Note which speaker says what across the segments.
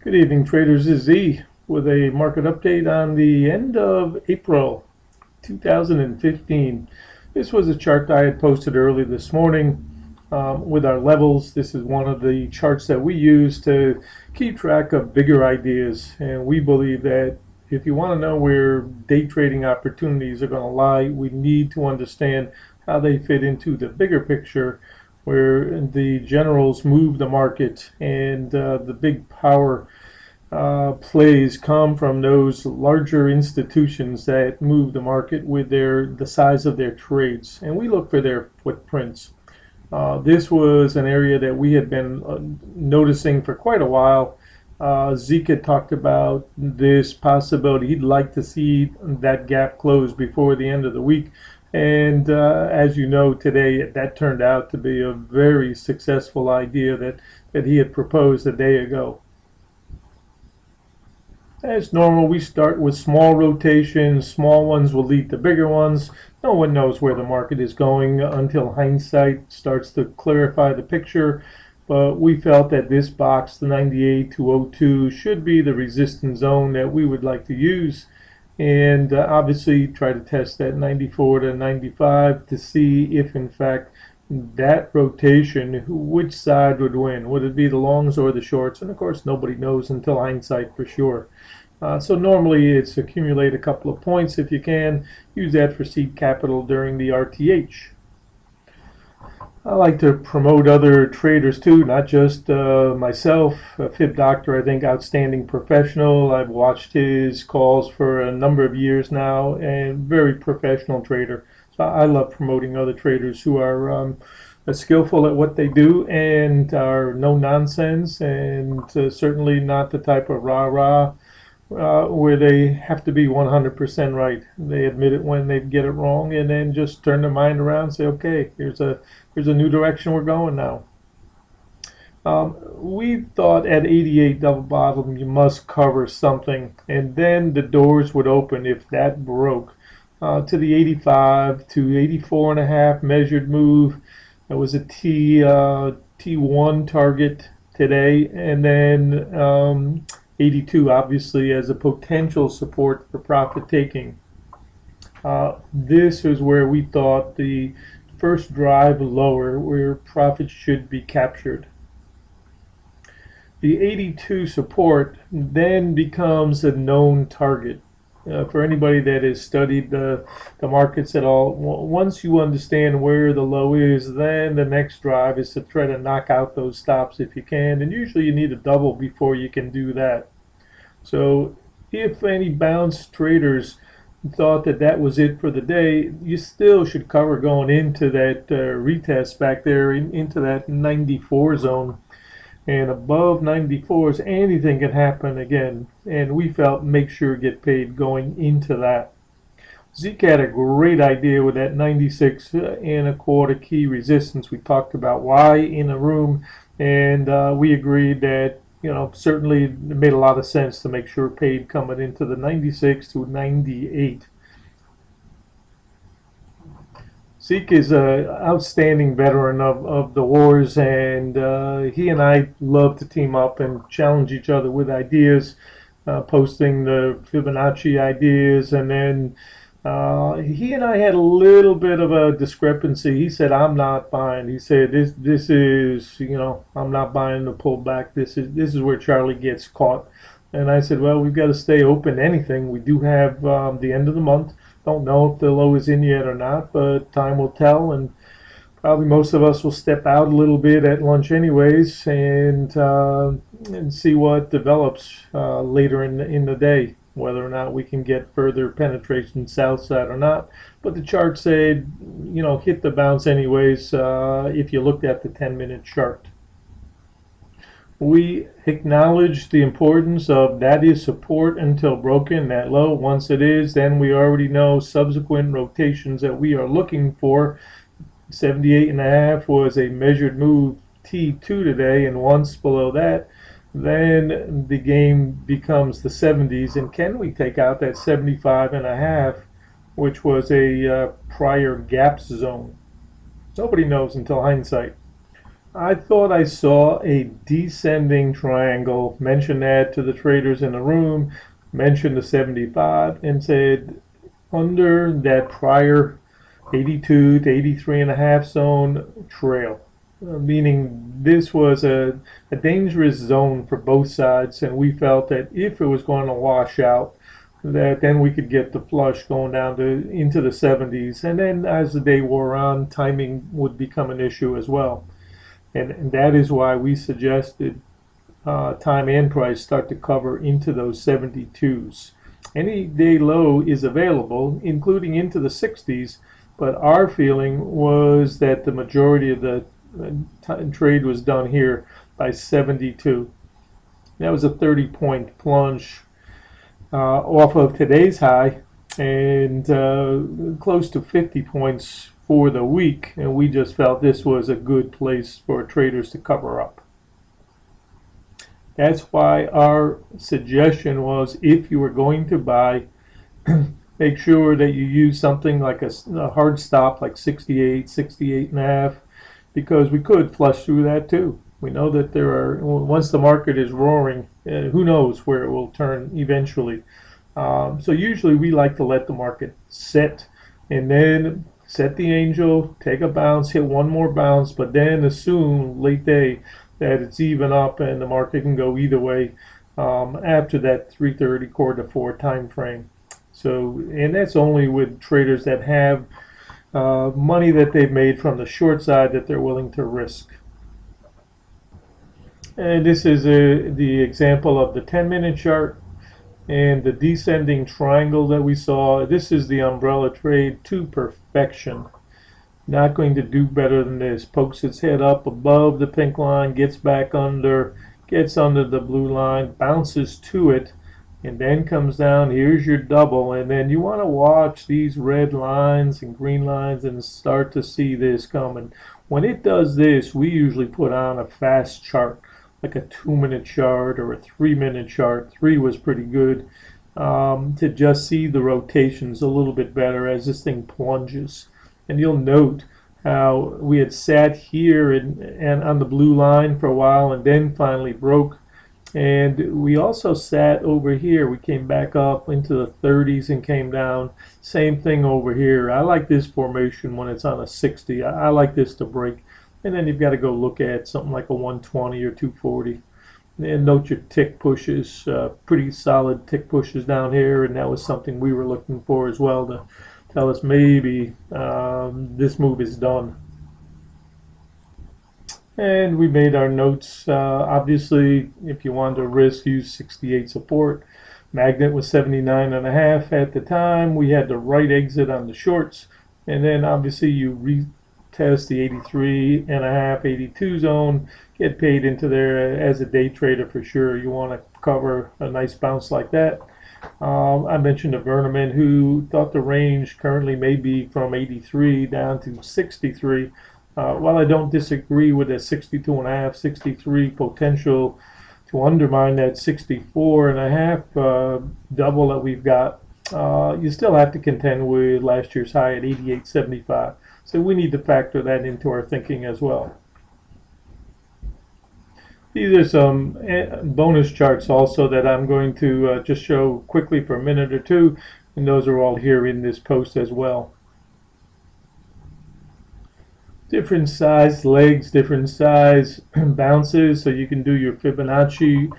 Speaker 1: Good evening, traders. This is Z with a market update on the end of April 2015. This was a chart I had posted early this morning with our levels. This is one of the charts that we use to keep track of bigger ideas, and we believe that if you want to know where day trading opportunities are going to lie, we need to understand how they fit into the bigger picture, where the generals move the market and the big power plays come from those larger institutions that move the market with the size of their trades, and we look for their footprints. This was an area that we had been noticing for quite a while. Zeke had talked about this possibility. He'd like to see that gap close before the end of the week. And as you know, today that turned out to be a very successful idea that he had proposed a day ago. As normal, we start with small rotations. Small ones will lead to bigger ones. No one knows where the market is going until hindsight starts to clarify the picture. But we felt that this box, the 98 to 02, should be the resistance zone that we would like to use. And obviously try to test that 94 to 95 to see if in fact that rotation, which side would win. Would it be the longs or the shorts? And of course nobody knows until hindsight for sure. So normally it's accumulate a couple of points if you can. Use that for seed capital during the RTH. I like to promote other traders too, not just myself. Fib Doctor, I think, outstanding professional. I've watched his calls for a number of years now, and very professional trader. So I love promoting other traders who are skillful at what they do and are no nonsense, and certainly not the type of rah-rah where they have to be 100% right. They admit it when they get it wrong, and then just turn their mind around and say, okay, here's a new direction we're going now. We thought at 88 double bottom you must cover something, and then the doors would open if that broke to the 85 to 84 and a half measured move. That was a T1 target today, and then 82 obviously as a potential support for profit taking. This is where we thought the first drive lower where profits should be captured. The 82 support then becomes a known target. For anybody that has studied the markets at all, once you understand where the low is, then the next drive is to try to knock out those stops if you can, and usually you need a double before you can do that. So if any bounce traders thought that was it for the day, you still should cover going into that retest back there into that 94 zone. And above 94s, anything can happen again. And we felt make sure get paid going into that. Zeke had a great idea with that 96 and a quarter key resistance. We talked about why in a room, and we agreed that, you know, certainly it made a lot of sense to make sure paid coming into the 96 to 98. Zeke is an outstanding veteran of the wars, and he and I love to team up and challenge each other with ideas, posting the Fibonacci ideas, and then he and I had a little bit of a discrepancy. He said, I'm not buying. He said, this is, you know, I'm not buying the pullback. This is where Charlie gets caught. And I said, well, we've got to stay open to anything. We do have the end of the month. Don't know if the low is in yet or not, but time will tell, and probably most of us will step out a little bit at lunch anyways and see what develops later in the day, whether or not we can get further penetration south side or not. But the chart said, you know, hit the bounce anyways if you looked at the 10-minute chart. We acknowledge the importance of that is support until broken, that low. Once it is, then we already know subsequent rotations that we are looking for. 78 and a half was a measured move T2 today, and once below that, then the game becomes the 70s, and can we take out that 75 and a half, which was a prior gaps zone? Nobody knows until hindsight. I thought I saw a descending triangle, mentioned that to the traders in the room, mentioned the 75, and said under that prior 82 to 83.5 zone trail, meaning this was a dangerous zone for both sides, and we felt that if it was going to wash out, that then we could get the flush going down to into the 70s, and then as the day wore on, timing would become an issue as well. And that is why we suggested time and price start to cover into those 72s. Any day low is available, including into the 60s, but our feeling was that the majority of the trade was done here by 72. That was a 30-point plunge off of today's high, and close to 50 points for the week, and we just felt this was a good place for traders to cover up. That's why our suggestion was, if you were going to buy, make sure that you use something like a hard stop like 68, 68.5, because we could flush through that too. We know that there are, once the market is roaring, who knows where it will turn eventually. So usually we like to let the market set and then set the angel, take a bounce, hit one more bounce, but then assume late day that it's even up and the market can go either way after that 3:30 quarter to 4 time frame. So, and that's only with traders that have money that they've made from the short side that they're willing to risk. And this is the example of the 10-minute chart and the descending triangle that we saw. This is the umbrella trade to perfection. Not going to do better than this. Pokes its head up above the pink line, gets back under, gets under the blue line, bounces to it, and then comes down. Here's your double, and then you want to watch these red lines and green lines and start to see this coming. When it does this, we usually put on a fast chart, like a 2-minute chart or a 3-minute chart. 3 was pretty good, to just see the rotations a little bit better as this thing plunges. And you'll note how we had sat here and on the blue line for a while and then finally broke. And we also sat over here. We came back up into the 30s and came down. Same thing over here. I like this formation when it's on a 60. I like this to break. And then you've got to go look at something like a 120 or 240. And note your tick pushes, pretty solid tick pushes down here. And that was something we were looking for as well to tell us maybe this move is done. And we made our notes. Obviously, if you want to risk, use 68 support. Magnet was 79.5 at the time. We had the right exit on the shorts. And then obviously you retest the 83.5, 82 zone. Get paid into there as a day trader for sure. You want to cover a nice bounce like that. I mentioned a Verneman who thought the range currently may be from 83 down to 63. While I don't disagree with a 62.5, 63 potential to undermine that 64.5 double that we've got, you still have to contend with last year's high at 88.75. So we need to factor that into our thinking as well. These are some bonus charts also that I'm going to just show quickly for a minute or two, and those are all here in this post as well. Different size legs, different size bounces, so you can do your Fibonacci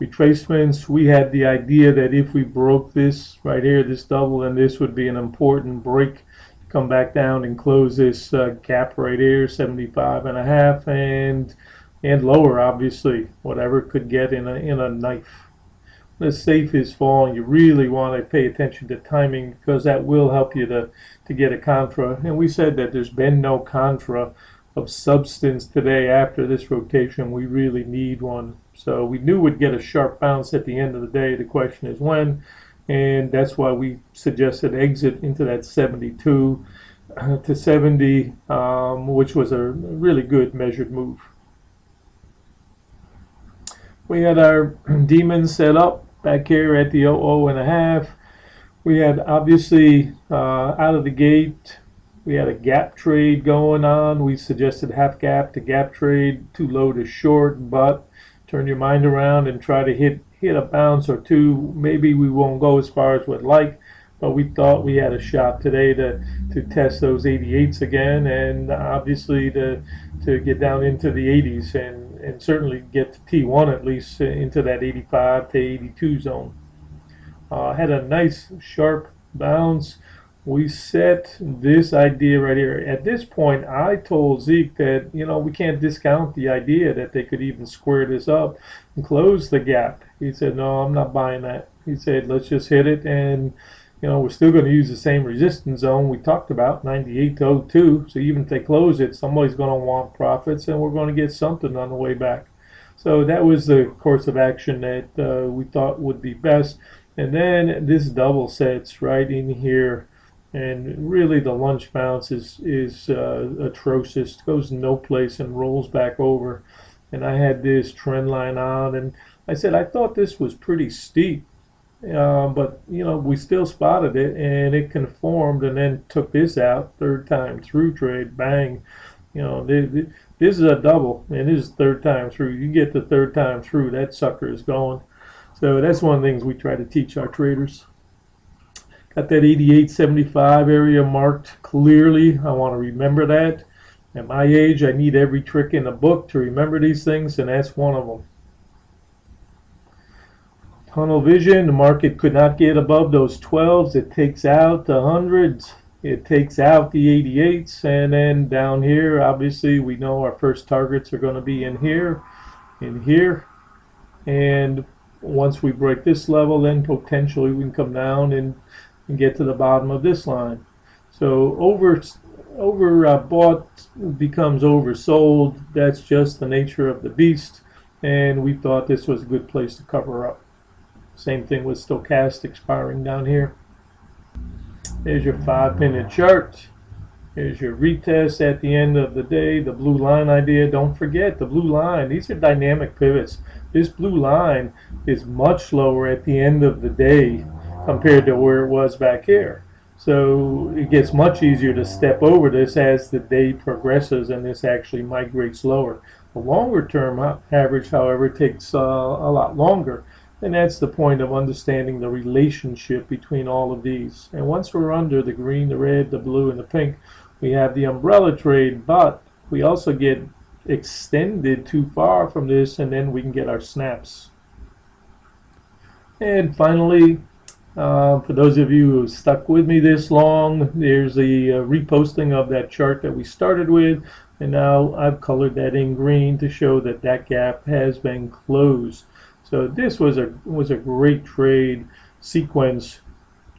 Speaker 1: retracements. We had the idea that if we broke this right here, this double, then this would be an important break. Come back down and close this gap right here, 75.5, and lower, obviously, whatever it could get in a knife. The safe is falling. You really want to pay attention to timing because that will help you to get a contra. And we said that there's been no contra of substance today after this rotation. We really need one. So we knew we'd get a sharp bounce at the end of the day. The question is when, and that's why we suggested exit into that 72 to 70, which was a really good measured move. We had our demons set up back here at the 00.5. We had obviously out of the gate We had a gap trade going on. We suggested half gap to gap trade, too low to short, but turn your mind around and try to hit a bounce or two. Maybe we won't go as far as we'd like, but we thought we had a shot today to test those 88s again, and obviously to get down into the 80s and certainly get to T1 at least into that 85 to 82 zone. Had a nice sharp bounce. We set this idea right here. At this point, I told Zeke that, we can't discount the idea that they could even square this up and close the gap. He said, no, I'm not buying that. He said, let's just hit it, and we're still going to use the same resistance zone we talked about, 98 to 02. So even if they close it, somebody's going to want profits, and we're going to get something on the way back. So that was the course of action that we thought would be best. And then this double sets right in here. And really the lunch bounce is atrocious. It goes no place and rolls back over. And I had this trend line on, and I said I thought this was pretty steep. But we still spotted it, and it conformed and then took this out. Third time through trade, bang. This is a double, and this is third time through. You get the third time through, that sucker is going. So that's one of the things we try to teach our traders. Got that 88.75 area marked clearly. I want to remember that. At my age, I need every trick in the book to remember these things, and that's one of them. Tunnel vision, the market could not get above those 12s. It takes out the 100s. It takes out the 88s. And then down here, obviously, we know our first targets are going to be in here, and once we break this level, then potentially we can come down and get to the bottom of this line. So overbought becomes oversold. That's just the nature of the beast, and we thought this was a good place to cover up. Same thing with stochastic expiring down here. There's your 5-minute chart. Here's your retest at the end of the day. The blue line idea, don't forget the blue line. These are dynamic pivots. This blue line is much lower at the end of the day compared to where it was back here. So it gets much easier to step over this as the day progresses and this actually migrates lower. The longer term average, however, takes a lot longer. And that's the point of understanding the relationship between all of these. And once we're under the green, the red, the blue, and the pink, we have the umbrella trade, but we also get extended too far from this, and then we can get our snaps. And finally, for those of you who stuck with me this long, there's the reposting of that chart that we started with, and now I've colored that in green to show that that gap has been closed. So this was a great trade sequence.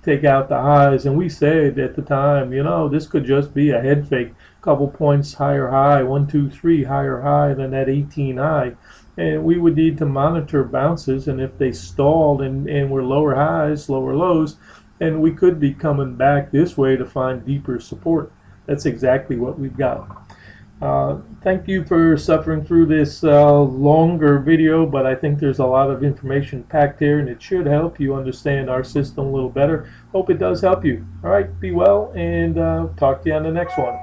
Speaker 1: Take out the highs, and we said at the time, this could just be a head fake, couple points higher high, 1, 2, 3 higher high than that 18 high, and we would need to monitor bounces, and if they stalled and were lower highs, lower lows, and we could be coming back this way to find deeper support. That's exactly what we've got. Thank you for suffering through this longer video, but I think there's a lot of information packed here, and it should help you understand our system a little better. Hope it does help you. All right, be well, and talk to you on the next one.